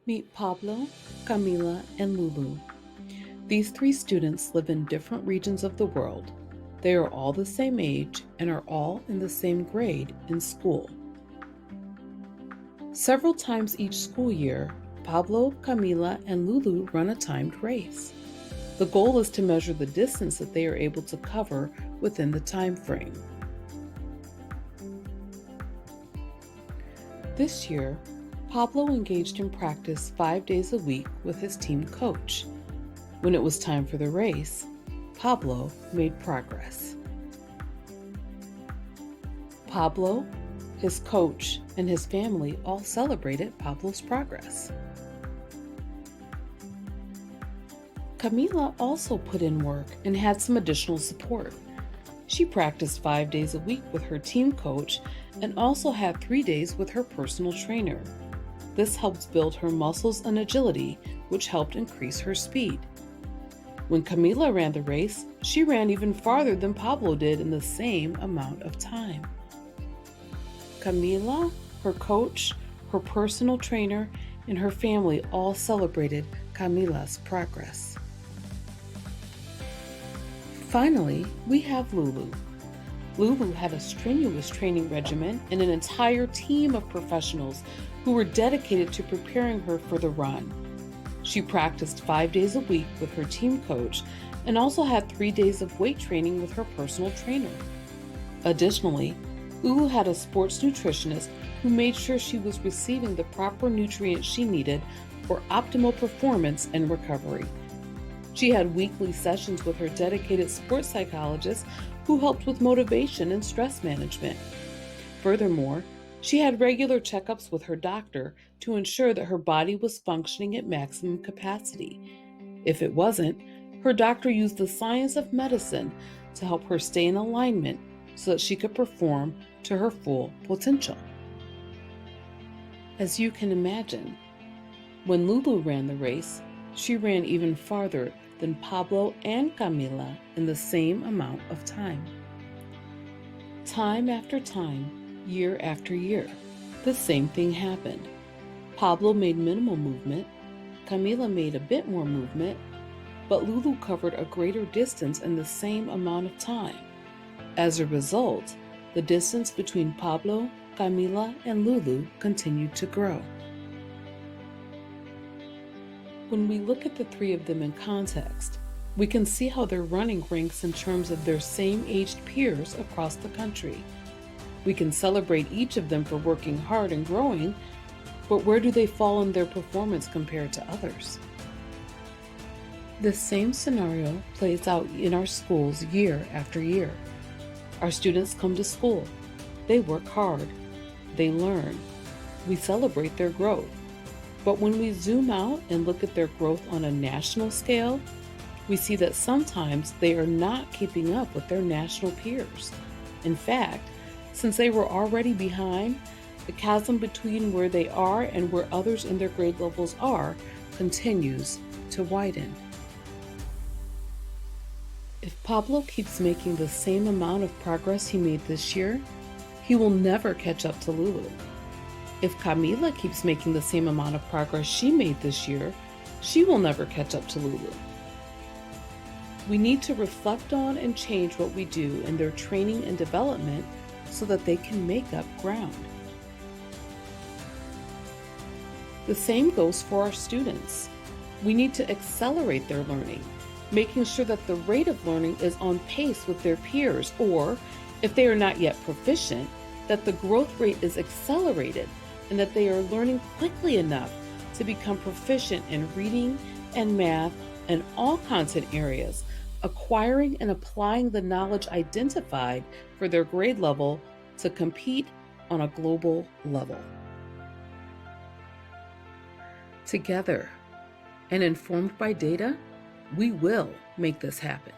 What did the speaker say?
Meet Pablo, Camila, and Lulu. These three students live in different regions of the world. They are all the same age and are all in the same grade in school. Several times each school year, Pablo, Camila, and Lulu run a timed race. The goal is to measure the distance that they are able to cover within the time frame. This year, Pablo engaged in practice 5 days a week with his team coach. When it was time for the race, Pablo made progress. Pablo, his coach, and his family all celebrated Pablo's progress. Camila also put in work and had some additional support. She practiced 5 days a week with her team coach and also had 3 days with her personal trainer. This helps build her muscles and agility, which helped increase her speed. When Camila ran the race, she ran even farther than Pablo did in the same amount of time. Camila, her coach, her personal trainer, and her family all celebrated Camila's progress. Finally, we have Lulu. Lulu had a strenuous training regimen and an entire team of professionals who were dedicated to preparing her for the run. She practiced 5 days a week with her team coach and also had 3 days of weight training with her personal trainer. Additionally, Lulu had a sports nutritionist who made sure she was receiving the proper nutrients she needed for optimal performance and recovery. She had weekly sessions with her dedicated sports psychologist who helped with motivation and stress management. Furthermore, she had regular checkups with her doctor to ensure that her body was functioning at maximum capacity. If it wasn't, her doctor used the science of medicine to help her stay in alignment so that she could perform to her full potential. As you can imagine, when Lulu ran the race, she ran even farther than Pablo and Camila in the same amount of time. Time after time, year after year, the same thing happened. Pablo made minimal movement, Camila made a bit more movement, but Lulu covered a greater distance in the same amount of time. As a result, the distance between Pablo, Camila, and Lulu continued to grow. When we look at the three of them in context, we can see how their running ranks in terms of their same-aged peers across the country. We can celebrate each of them for working hard and growing, but where do they fall in their performance compared to others? This same scenario plays out in our schools year after year. Our students come to school, they work hard, they learn, we celebrate their growth. But when we zoom out and look at their growth on a national scale, we see that sometimes they are not keeping up with their national peers. In fact, since they were already behind, the chasm between where they are and where others in their grade levels are continues to widen. If Pablo keeps making the same amount of progress he made this year, he will never catch up to Lulu. If Camila keeps making the same amount of progress she made this year, she will never catch up to Lulu. We need to reflect on and change what we do in their training and development so that they can make up ground. The same goes for our students. We need to accelerate their learning, making sure that the rate of learning is on pace with their peers, or if they are not yet proficient, that the growth rate is accelerated and that they are learning quickly enough to become proficient in reading and math and all content areas, acquiring and applying the knowledge identified for their grade level to compete on a global level. Together and informed by data, we will make this happen.